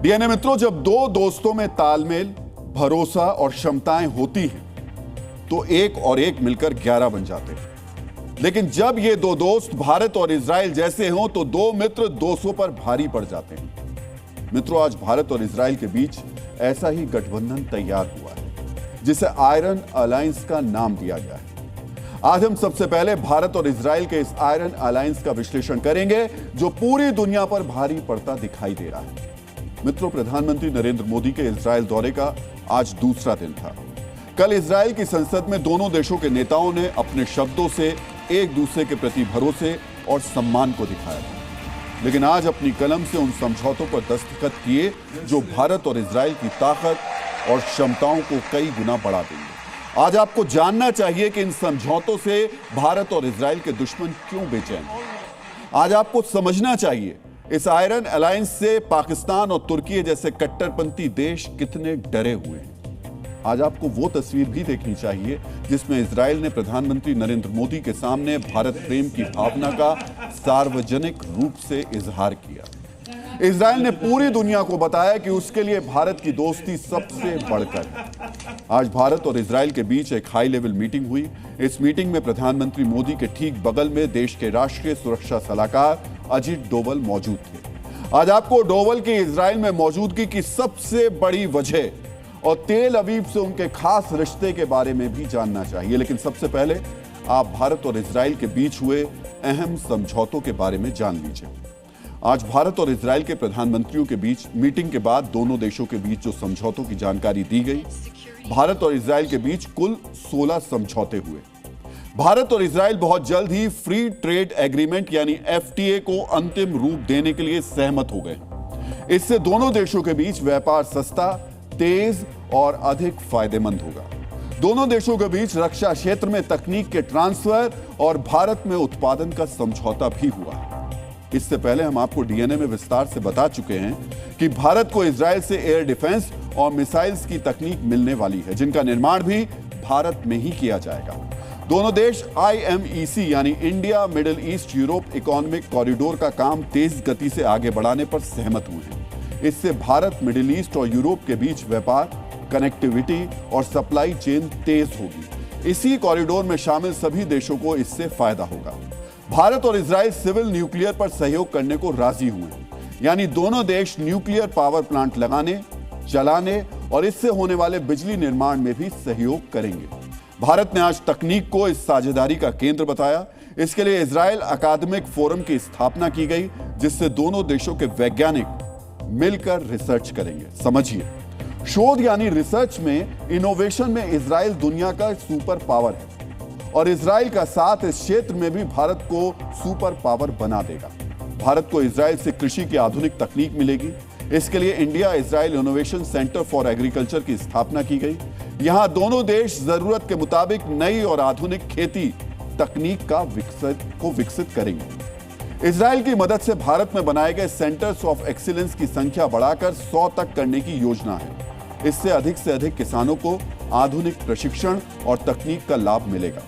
DNA मित्रों, जब दो दोस्तों में तालमेल, भरोसा और क्षमताएं होती हैं तो एक और एक मिलकर 11 बन जाते हैं। लेकिन जब ये दो दोस्त भारत और इजराइल जैसे हों तो दो मित्र 200 पर भारी पड़ जाते हैं। मित्रों, आज भारत और इजराइल के बीच ऐसा ही गठबंधन तैयार हुआ है जिसे आयरन अलायंस का नाम दिया गया है। आज हम सबसे पहले भारत और इजराइल के इस आयरन अलायंस का विश्लेषण करेंगे जो पूरी दुनिया पर भारी पड़ता दिखाई दे रहा है। मित्रों, प्रधानमंत्री नरेंद्र मोदी के इजराइल दौरे का आज दूसरा दिन था। कल इजराइल की संसद में दोनों देशों के नेताओं ने अपने शब्दों से एक दूसरे के प्रति भरोसे और सम्मान को दिखाया था, लेकिन आज अपनी कलम से उन समझौतों पर दस्तखत किए जो भारत और इजराइल की ताकत और क्षमताओं को कई गुना बढ़ा देंगे। आज आपको जानना चाहिए कि इन समझौतों से भारत और इजराइल के दुश्मन क्यों बेचैन हैं। आज आपको समझना चाहिए इस आयरन अलायंस से पाकिस्तान और तुर्की जैसे कट्टरपंथी देश कितने डरे हुए हैं। आज आपको वो तस्वीर भी देखनी चाहिए जिसमें इजराइल ने प्रधानमंत्री नरेंद्र मोदी के सामने भारत प्रेम की भावना का सार्वजनिक रूप से इजहार किया। इजराइल ने पूरी दुनिया को बताया कि उसके लिए भारत की दोस्ती सबसे बढ़कर है। आज भारत और इजराइल के बीच एक हाई लेवल मीटिंग हुई। इस मीटिंग में प्रधानमंत्री मोदी के ठीक बगल में देश के राष्ट्रीय सुरक्षा सलाहकार अजीत डोवल मौजूद थे। आज आपको डोवल की इजराइल में मौजूदगी की सबसे बड़ी वजह और तेल अवीव से उनके खास रिश्ते के बारे में भी जानना चाहिए। लेकिन सबसे पहले आप भारत और इजराइल के बीच हुए अहम समझौतों के बारे में जान लीजिए। आज भारत और इजराइल के प्रधानमंत्रियों के बीच मीटिंग के बाद दोनों देशों के बीच जो समझौतों की जानकारी दी गई, भारत और इजराइल के बीच कुल 16 समझौते हुए। भारत और इजराइल बहुत जल्द ही फ्री ट्रेड एग्रीमेंट यानी एफटीए को अंतिम रूप देने के लिए सहमत हो गए। इससे दोनों देशों के बीच व्यापार सस्ता, तेज और अधिक फायदेमंद होगा। दोनों देशों के बीच रक्षा क्षेत्र में तकनीक के ट्रांसफर और भारत में उत्पादन का समझौता भी हुआ। इससे पहले हम आपको डीएनए में विस्तार से बता चुके हैं कि भारत को इजराइल से एयर डिफेंस और मिसाइल्स की तकनीक मिलने वाली है, जिनका निर्माण भी भारत में ही किया जाएगा। दोनों देश IMEC यानी India middle east Europe economic corridor का काम तेज गति से आगे बढ़ाने पर सहमत हुए हैं। इससे भारत, मिडिल ईस्ट और यूरोप के बीच व्यापार, कनेक्टिविटी और सप्लाई चेन तेज होगी। इसी कॉरिडोर में शामिल सभी देशों को इससे फायदा होगा। भारत और इजराइल सिविल न्यूक्लियर पर सहयोग करने को राजी हुए हैं, यानी दोनों देश न्यूक्लियर पावर प्लांट लगाने, चलाने और इससे होने वाले बिजली निर्माण में भी सहयोग करेंगे। भारत ने आज तकनीक को इस साझेदारी का केंद्र बताया। इसके लिए इजराइल अकादमिक फोरम की स्थापना की गई, जिससे दोनों देशों के वैज्ञानिक मिलकर रिसर्च करेंगे। समझिए, शोध यानी रिसर्च में, इनोवेशन में इजराइल दुनिया का सुपर पावर है और इजराइल का साथ इस क्षेत्र में भी भारत को सुपर पावर बना देगा। भारत को इजराइल से कृषि की आधुनिक तकनीक मिलेगी। इसके लिए India Israel innovation centre for agriculture की स्थापना की गई। यहां दोनों देश जरूरत के मुताबिक नई और आधुनिक खेती तकनीक का विकसित करेंगे। इजराइल की मदद से भारत में बनाए गए सेंटर्स ऑफ एक्सीलेंस की संख्या बढ़ाकर 100 तक करने की योजना है। इससे अधिक किसानों को आधुनिक प्रशिक्षण और तकनीक का लाभ मिलेगा।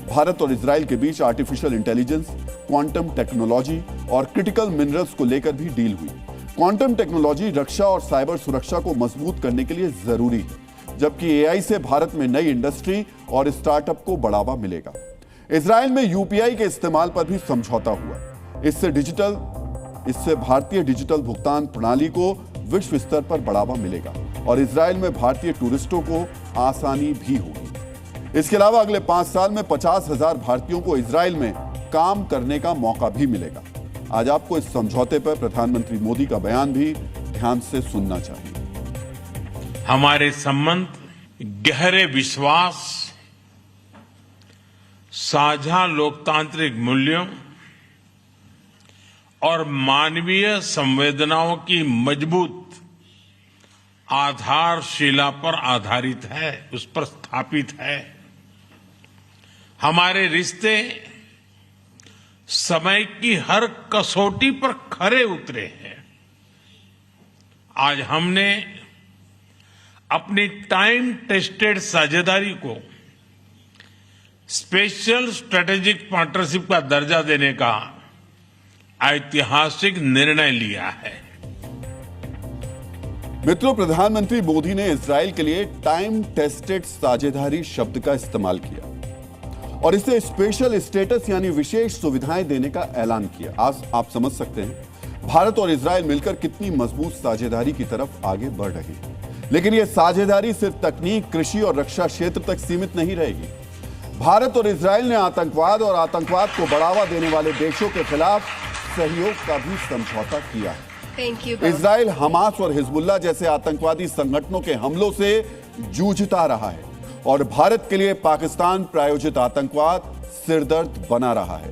भारत और इजराइल के बीच आर्टिफिशियल इंटेलिजेंस, क्वांटम टेक्नोलॉजी और क्रिटिकल मिनरल्स को लेकर भी डील हुई। क्वांटम टेक्नोलॉजी रक्षा और साइबर सुरक्षा को मजबूत करने के लिए जरूरी है, जबकि AI से भारत में नई इंडस्ट्री और स्टार्टअप को बढ़ावा मिलेगा। इजराइल में UPI के इस्तेमाल पर भी समझौता हुआ। इससे भारतीय डिजिटल भुगतान प्रणाली को विश्व स्तर पर बढ़ावा मिलेगा और इजराइल में भारतीय टूरिस्टों को आसानी भी होगी। इसके अलावा अगले 5 साल में 50,000 भारतीयों को इजराइल में काम करने का मौका भी मिलेगा। आज आपको इस समझौते पर प्रधानमंत्री मोदी का बयान भी ध्यान से सुनना चाहिए। हमारे संबंध गहरे विश्वास, साझा लोकतांत्रिक मूल्यों और मानवीय संवेदनाओं की मजबूत आधारशिला पर आधारित है, उस पर स्थापित है। हमारे रिश्ते समय की हर कसौटी पर खरे उतरे हैं। आज हमने अपनी टाइम टेस्टेड साझेदारी को स्पेशल स्ट्रेटेजिक पार्टनरशिप का दर्जा देने का ऐतिहासिक निर्णय लिया है। मित्रों, प्रधानमंत्री मोदी ने इजराइल के लिए टाइम टेस्टेड साझेदारी शब्द का इस्तेमाल किया और इसे स्पेशल स्टेटस यानी विशेष सुविधाएं देने का ऐलान किया। आज आप समझ सकते हैं भारत और इजराइल मिलकर कितनी मजबूत साझेदारी की तरफ आगे बढ़ रहे हैं। लेकिन यह साझेदारी सिर्फ तकनीक, कृषि और रक्षा क्षेत्र तक सीमित नहीं रहेगी। भारत और इजराइल ने आतंकवाद और आतंकवाद को बढ़ावा देने वाले देशों के खिलाफ सहयोग का भी समझौता किया है। इजराइल हमास और हिजबुल्लाह जैसे आतंकवादी संगठनों के हमलों से जूझता रहा है और भारत के लिए पाकिस्तान प्रायोजित आतंकवाद सिरदर्द बना रहा है।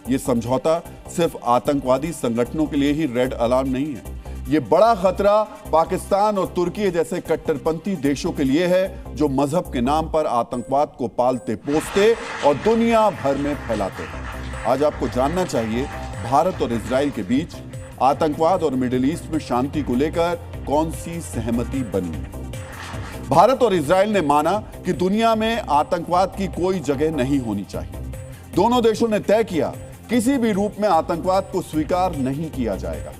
यह समझौता सिर्फ आतंकवादी संगठनों के लिए ही रेड अलार्म नहीं है, यह बड़ा खतरा पाकिस्तान और तुर्की जैसे कट्टरपंथी देशों के लिए है जो मजहब के नाम पर आतंकवाद को पालते पोसते और दुनिया भर में फैलाते हैं। आज आपको जानना चाहिए भारत और इजराइल के बीच आतंकवाद और मिडिल ईस्ट में शांति को लेकर कौन सी सहमति बनी। भारत और इजराइल ने माना कि दुनिया में आतंकवाद की कोई जगह नहीं होनी चाहिए। दोनों देशों ने तय किया किसी भी रूप में आतंकवाद को स्वीकार नहीं किया जाएगा।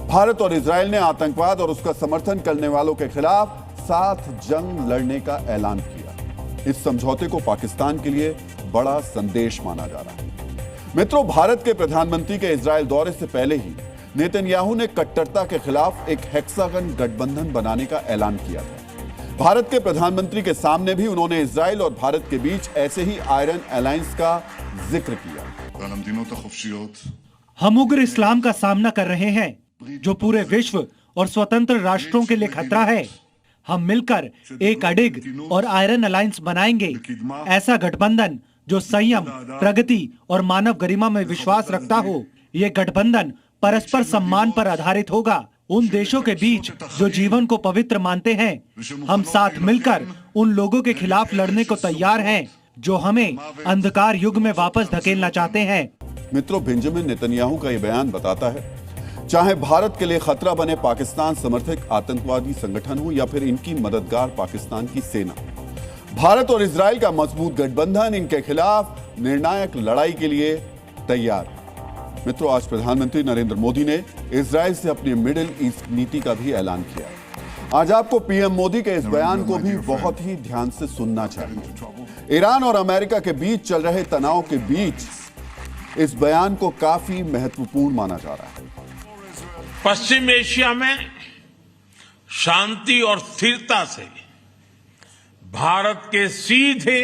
भारत और इजराइल ने आतंकवाद और उसका समर्थन करने वालों के खिलाफ साथ जंग लड़ने का ऐलान किया। इस समझौते को पाकिस्तान के लिए बड़ा संदेश माना जा रहा है। मित्रों, भारत के प्रधानमंत्री के इजराइल दौरे से पहले ही नेतन्याहू ने कट्टरता के खिलाफ एक हेक्सागन गठबंधन बनाने का ऐलान किया था। भारत के प्रधानमंत्री के सामने भी उन्होंने इजराइल और भारत के बीच ऐसे ही आयरन अलायंस का जिक्र किया। हम उग्र इस्लाम का सामना कर रहे हैं जो पूरे विश्व और स्वतंत्र राष्ट्रों के लिए खतरा है। हम मिलकर एक अडिग और आयरन अलायंस बनाएंगे, ऐसा गठबंधन जो संयम, प्रगति और मानव गरिमा में विश्वास रखता हो। ये गठबंधन परस्पर सम्मान पर आधारित होगा। उन देशों के बीच जो जीवन को पवित्र मानते हैं, हम साथ मिलकर उन लोगों के खिलाफ लड़ने को तैयार हैं जो हमें अंधकार युग में वापस धकेलना चाहते हैं। मित्रों, बेंजामिन नेतन्याहू का यह बयान बताता है चाहे भारत के लिए खतरा बने पाकिस्तान समर्थित आतंकवादी संगठन हो या फिर इनकी मददगार पाकिस्तान की सेना, भारत और इजराइल का मजबूत गठबंधन इनके खिलाफ निर्णायक लड़ाई के लिए तैयार है। मित्रों, आज प्रधानमंत्री नरेंद्र मोदी ने इजराइल से अपनी मिडिल ईस्ट नीति का भी ऐलान किया। आज आपको पीएम मोदी के इस बयान को भी बहुत ही ध्यान से सुनना चाहिए। ईरान और अमेरिका के बीच चल रहे तनाव के बीच इस बयान को काफी महत्वपूर्ण माना जा रहा है। पश्चिम एशिया में शांति और स्थिरता से भारत के सीधे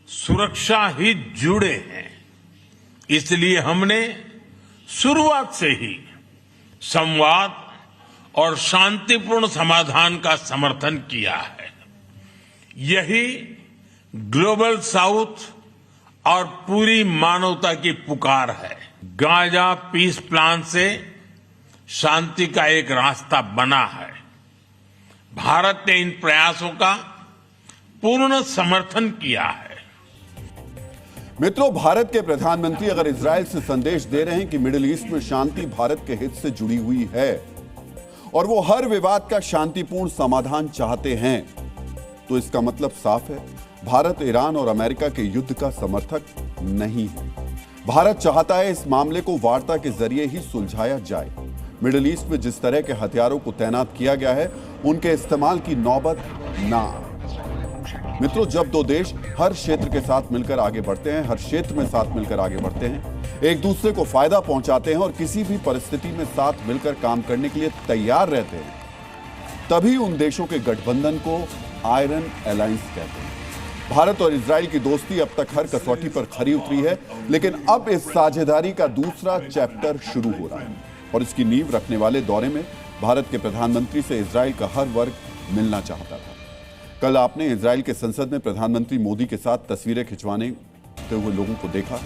सुरक्षा हित जुड़े हैं। इसलिए हमने शुरुआत से ही संवाद और शांतिपूर्ण समाधान का समर्थन किया है। यही ग्लोबल साउथ और पूरी मानवता की पुकार है। गाजा पीस प्लान से शांति का एक रास्ता बना है। भारत ने इन प्रयासों का पूर्ण समर्थन किया है। मित्रों, भारत के प्रधानमंत्री अगर इजराइल से संदेश दे रहे हैं कि मिडिल ईस्ट में शांति भारत के हित से जुड़ी हुई है और वो हर विवाद का शांतिपूर्ण समाधान चाहते हैं, तो इसका मतलब साफ है भारत ईरान और अमेरिका के युद्ध का समर्थक नहीं है। भारत चाहता है इस मामले को वार्ता के जरिए ही सुलझाया जाए। मिडिल ईस्ट में जिस तरह के हथियारों को तैनात किया गया है, उनके इस्तेमाल की नौबत ना आए। मित्रों, जब दो देश हर क्षेत्र के साथ मिलकर आगे बढ़ते हैं, हर क्षेत्र में साथ मिलकर आगे बढ़ते हैं, एक दूसरे को फायदा पहुंचाते हैं और किसी भी परिस्थिति में साथ मिलकर काम करने के लिए तैयार रहते हैं, तभी उन देशों के गठबंधन को आयरन अलायंस कहते हैं। भारत और इजराइल की दोस्ती अब तक हर कसौटी पर खरी उतरी है, लेकिन अब इस साझेदारी का दूसरा चैप्टर शुरू हो रहा है और इसकी नींव रखने वाले दौरे में भारत के प्रधानमंत्री से इजराइल का हर वर्ग मिलना चाहता था। कल आपने इजराइल के संसद में प्रधानमंत्री मोदी के साथ तस्वीरें खिंचवाने हुए लोगों को देखा।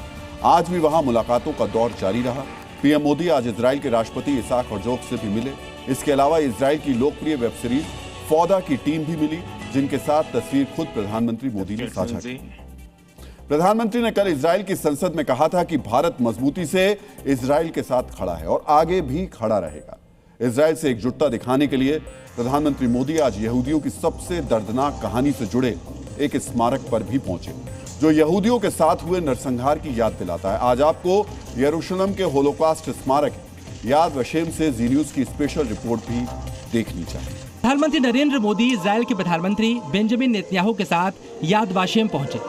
आज भी वहां मुलाकातों का दौर जारी रहा। पीएम मोदी आज इजराइल के राष्ट्रपति इसाक हर्जोग से भी मिले। इसके अलावा इजराइल की लोकप्रिय वेब सीरीज फौदा की टीम भी मिली, जिनके साथ तस्वीर खुद प्रधानमंत्री मोदी ने साझा की। प्रधानमंत्री ने कल इजराइल की संसद में कहा था कि भारत मजबूती से इजराइल के साथ खड़ा है और आगे भी खड़ा रहेगा। इजराइल से एकजुटता दिखाने के लिए प्रधानमंत्री मोदी आज यहूदियों की सबसे दर्दनाक कहानी से जुड़े एक स्मारक पर भी पहुंचे, जो यहूदियों के साथ हुए नरसंहार की याद दिलाता है। आज आपको यरूशलेम के होलोकॉस्ट स्मारक याद वशेम से जी न्यूज की स्पेशल रिपोर्ट भी देखनी चाहिए। प्रधानमंत्री नरेंद्र मोदी इजराइल के प्रधानमंत्री बेंजामिन नेतन्याहू के साथ याद वाशेम पहुंचे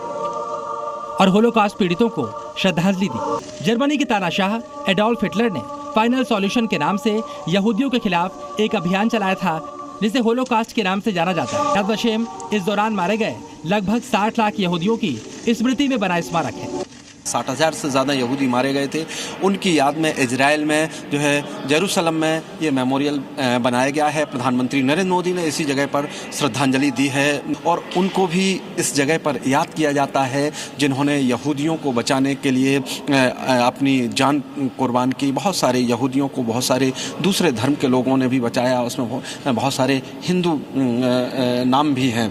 और होलोकॉस्ट पीड़ितों को श्रद्धांजलि दी। जर्मनी के तानाशाह एडोल्फ हिटलर ने फाइनल सॉल्यूशन के नाम से यहूदियों के खिलाफ एक अभियान चलाया था, जिसे होलोकॉस्ट के नाम से जाना जाता है। याद वाशेम इस दौरान मारे गए लगभग 60 लाख यहूदियों की स्मृति में बना स्मारक है। 60,000 से ज़्यादा यहूदी मारे गए थे। उनकी याद में इजराइल में जो है जेरूसलम में ये मेमोरियल बनाया गया है। प्रधानमंत्री नरेंद्र मोदी ने इसी जगह पर श्रद्धांजलि दी है और उनको भी इस जगह पर याद किया जाता है जिन्होंने यहूदियों को बचाने के लिए अपनी जान कुर्बान की। बहुत सारे यहूदियों को बहुत सारे दूसरे धर्म के लोगों ने भी बचाया, उसमें बहुत सारे हिंदू नाम भी हैं।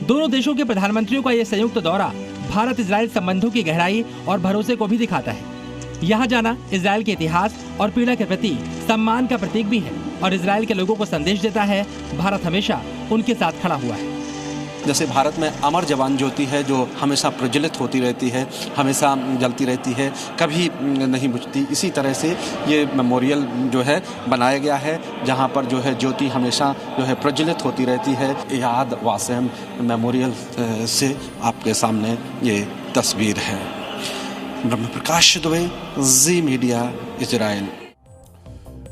दोनों देशों के प्रधानमंत्रियों का ये संयुक्त दौरा भारत इजराइल संबंधों की गहराई और भरोसे को भी दिखाता है। यहाँ जाना इजराइल के इतिहास और पीड़ा के प्रति सम्मान का प्रतीक भी है और इजराइल के लोगों को संदेश देता है भारत हमेशा उनके साथ खड़ा हुआ है। जैसे भारत में अमर जवान ज्योति है जो हमेशा प्रज्वलित होती रहती है, हमेशा जलती रहती है, कभी नहीं बुझती। इसी तरह से ये मेमोरियल जो है बनाया गया है जहाँ पर जो है ज्योति हमेशा जो है प्रज्वलित होती रहती है। याद वाशेम मेमोरियल से आपके सामने ये तस्वीर है। ब्रह्म प्रकाश दुबे, जी मीडिया, इजराइल।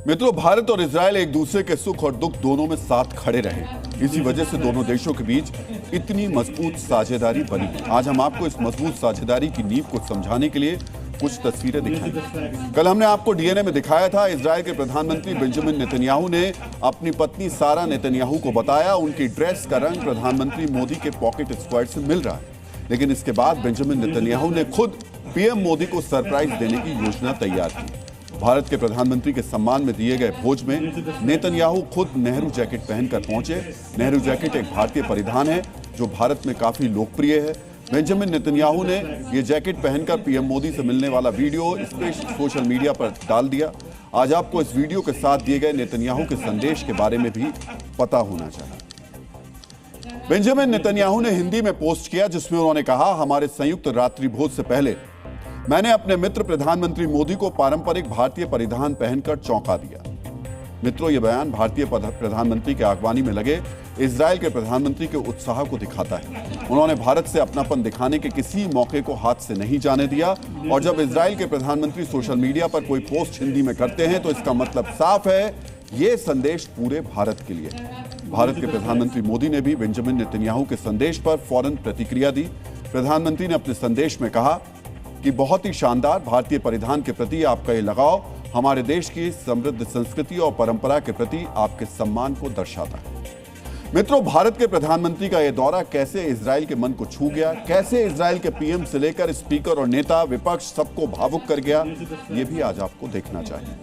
मित्रों, भारत और इजराइल एक दूसरे के सुख और दुख दोनों में साथ खड़े रहे। इसी वजह से दोनों देशों के बीच इतनी मजबूत साझेदारी बनी। आज हम आपको इस मजबूत साझेदारी की नींव को समझाने के लिए कुछ तस्वीरें दिखाएंगे। कल हमने आपको डीएनए में दिखाया था। इजराइल के प्रधानमंत्री बेंजामिन नेतन्याहू ने अपनी पत्नी सारा नेतन्याहू को बताया उनकी ड्रेस का रंग प्रधानमंत्री मोदी के पॉकेट स्क्वायर से मिल रहा है। लेकिन इसके बाद बेंजामिन नेतन्याहू ने खुद पीएम मोदी को सरप्राइज देने की योजना तैयार की। भारत के प्रधानमंत्री के सम्मान में दिए गए भोज में नेतन्याहू खुद नेहरू जैकेट पहनकर पहुंचे। नेहरू जैकेट एक भारतीय परिधान है जो भारत में काफी लोकप्रिय है। बेंजामिन नेतन्याहू ने यह जैकेट पहनकर पीएम मोदी से मिलने वाला वीडियो सोशल मीडिया पर डाल दिया। आज आपको इस वीडियो के साथ दिए गए नेतन्याहू के संदेश के बारे में भी पता होना चाहिए। बेंजामिन नेतन्याहू ने हिंदी में पोस्ट किया जिसमें उन्होंने कहा, हमारे संयुक्त रात्रि भोज से पहले मैंने अपने मित्र प्रधानमंत्री मोदी को पारंपरिक भारतीय परिधान पहनकर चौंका दिया। मित्रों, यह बयान भारतीय प्रधानमंत्री के अगवानी में लगे इजराइल के प्रधानमंत्री के उत्साह को दिखाता है। उन्होंने भारत से अपनापन दिखाने के किसी मौके को हाथ से नहीं जाने दिया और जब इजराइल के प्रधानमंत्री सोशल मीडिया पर कोई पोस्ट हिंदी में करते हैं तो इसका मतलब साफ है, ये संदेश पूरे भारत के लिए। भारत के प्रधानमंत्री मोदी ने भी बेंजामिन नेतन्याहू के संदेश पर फौरन प्रतिक्रिया दी। प्रधानमंत्री ने अपने संदेश में कहा कि बहुत ही शानदार भारतीय परिधान के प्रति आपका ये लगाव हमारे देश की समृद्ध संस्कृति और परंपरा के प्रति आपके सम्मान को दर्शाता है। मित्रों, भारत के प्रधानमंत्री का यह दौरा कैसे इजराइल के मन को छू गया, कैसे इजराइल के पीएम से लेकर स्पीकर और नेता विपक्ष सबको भावुक कर गया, ये भी आज आपको देखना चाहिए।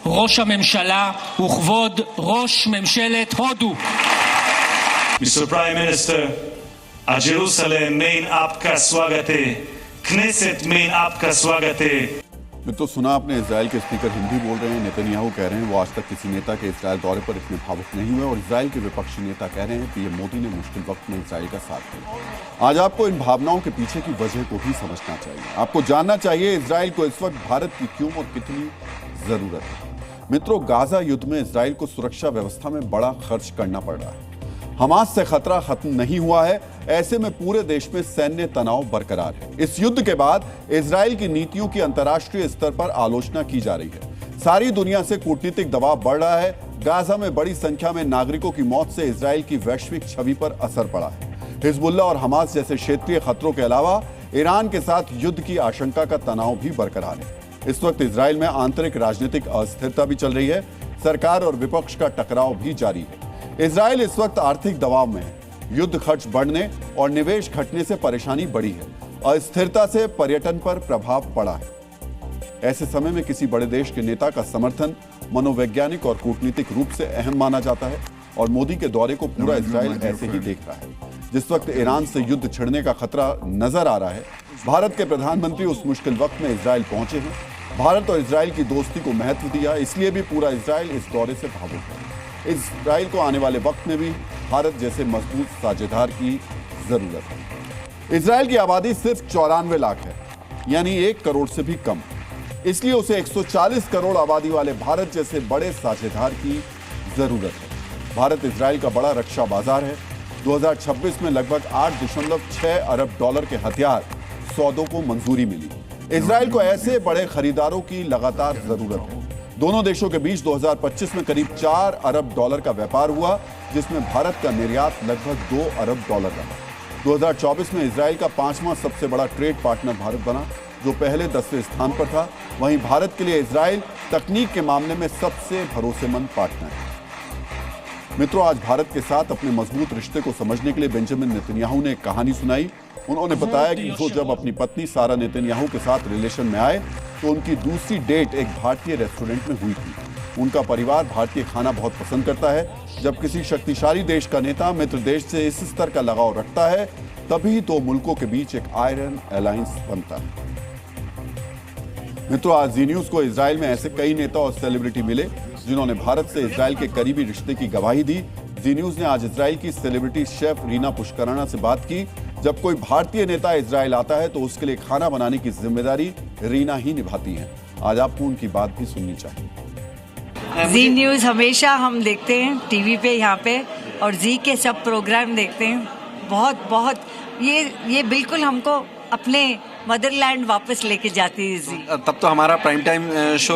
ראש הממשלה וכבוד ראש ממשלת הודו. Mr. Prime Minister, a Jerusalem main आपका स्वागत है, Knesset main आपका स्वागत है। मित्रों, सुना आपने, इजराइल के स्पीकर हिंदी बोल रहे हैं। नेतन्याहू कह रहे हैं वो आज तक किसी नेता के इजराइल दौरे पर इतने भावुक नहीं हुए और इजराइल के विपक्षी नेता कह रहे हैं पीएम मोदी ने मुश्किल वक्त में इजराइल का साथ दिया। आज आपको इन भावनाओं के पीछे की वजह को भी समझना चाहिए। आपको जानना चाहिए इजराइल को इस वक्त भारत की क्यों और कितनी जरूरत है। मित्रों, गाजा युद्ध में इजराइल को सुरक्षा व्यवस्था में बड़ा खर्च करना पड़ रहा है। हमास से खतरा खत्म नहीं हुआ है, ऐसे में पूरे देश में सैन्य तनाव बरकरार है। इस युद्ध के बाद इजराइल की नीतियों की अंतर्राष्ट्रीय स्तर पर आलोचना की जा रही है। सारी दुनिया से कूटनीतिक दबाव बढ़ रहा है। गाजा में बड़ी संख्या में नागरिकों की मौत से इजराइल की वैश्विक छवि पर असर पड़ा है। हिजबुल्लाह और हमास जैसे क्षेत्रीय खतरों के अलावा ईरान के साथ युद्ध की आशंका का तनाव भी बरकरार है। इस वक्त इजराइल में आंतरिक राजनीतिक अस्थिरता भी चल रही है। सरकार और विपक्ष का टकराव भी जारी है। इजराइल इस वक्त आर्थिक दबाव में है। युद्ध खर्च बढ़ने और निवेश घटने से परेशानी बढ़ी है। अस्थिरता से पर्यटन पर प्रभाव पड़ा है। ऐसे समय में किसी बड़े देश के नेता का समर्थन मनोवैज्ञानिक और कूटनीतिक रूप से अहम माना जाता है और मोदी के दौरे को पूरा इजराइल ऐसे ही देख रहा है। जिस वक्त ईरान से युद्ध छिड़ने का खतरा नजर आ रहा है, भारत के प्रधानमंत्री उस मुश्किल वक्त में इजराइल पहुंचे हैं। भारत और इजराइल की दोस्ती को महत्व दिया, इसलिए भी पूरा इजराइल इस दौरे से भावुक है। इजराइल को आने वाले वक्त में भी भारत जैसे मजबूत साझेदार की जरूरत है। इजराइल की आबादी सिर्फ 94 लाख है, यानी 1 करोड़ से भी कम। इसलिए उसे 140 करोड़ आबादी वाले भारत जैसे बड़े साझेदार की जरूरत है। भारत इजराइल का बड़ा रक्षा बाजार है। 2026 में लगभग 8.6 अरब डॉलर के हथियार सौदों को मंजूरी मिली। इजराइल को ऐसे बड़े खरीदारों की लगातार जरूरत है। दोनों देशों के बीच 2025 में करीब 4 अरब डॉलर का व्यापार हुआ, जिसमें भारत का निर्यात लगभग 2 अरब डॉलर रहा। 2024 में इजराइल का 5वां सबसे बड़ा ट्रेड पार्टनर भारत बना, जो पहले 10वें स्थान पर था। वहीं भारत के लिए इजराइल तकनीक के मामले में सबसे भरोसेमंद पार्टनर है। मित्रों, आज भारत के साथ अपने मजबूत रिश्ते को समझने के लिए बेंजामिन नेतन्याहू ने एक कहानी सुनाई। उन्होंने बताया कि वो जब अपनी पत्नी सारा नेतन्याहू के साथ रिलेशन में आए तो उनकी दूसरी डेट एक भारतीय रेस्टोरेंट में हुई थी। उनका परिवार भारतीय खाना बहुत पसंद करता है। जब किसी शक्तिशाली देश का नेता मित्र देश से इस स्तर का लगाव रखता है, तभी दो मुल्कों के बीच एक आयरन अलायंस बनता है। मित्रों, आज जी न्यूज को इजराइल में ऐसे कई नेता और सेलिब्रिटी मिले जिन्होंने भारत से इजराइल के करीबी रिश्ते की गवाही दी। जी न्यूज ने आज इजराइल की सेलिब्रिटी शेफ रीना पुष्कराना से बात की। जब कोई भारतीय नेता इजराइल आता है तो उसके लिए खाना बनाने की जिम्मेदारी रीना ही निभाती हैं। आज आपको उनकी बात भी सुननी चाहिए। जी न्यूज हमेशा हम देखते हैं टीवी पे, यहाँ पे, और जी के सब प्रोग्राम देखते हैं। बहुत बहुत ये बिल्कुल हमको अपने मदरलैंड वापस लेके जाती है जी। तब तो हमारा प्राइम टाइम शो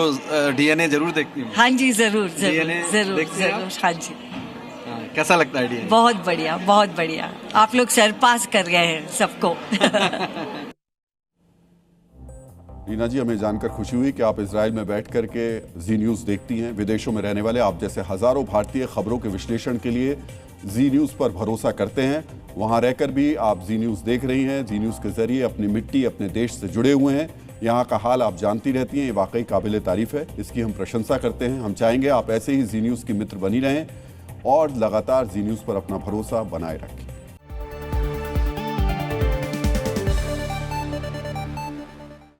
डीएनए जरूर देखती हूँ। हाँ जी, जरूर DNA जरूर देखते हैं जरूर। आप? हाँ जी, कैसा लगता है डीएनए? बहुत बढ़िया, बहुत बढ़िया। आप लोग सरपास कर गए हैं सबको। रीना जी, हमें जानकर खुशी हुई कि आप इजराइल में बैठ करके जी न्यूज देखती हैं। विदेशों में रहने वाले आप जैसे हजारों भारतीय खबरों के विश्लेषण के लिए जी न्यूज पर भरोसा करते हैं। वहां रहकर भी आप जी न्यूज देख रही हैं। जी न्यूज के जरिए अपनी मिट्टी, अपने देश से जुड़े हुए हैं। यहाँ का हाल आप जानती रहती हैं। ये वाकई काबिल तारीफ है, इसकी हम प्रशंसा करते हैं। हम चाहेंगे आप ऐसे ही जी न्यूज की मित्र बनी रहें और लगातार जी न्यूज पर अपना भरोसा बनाए रखें।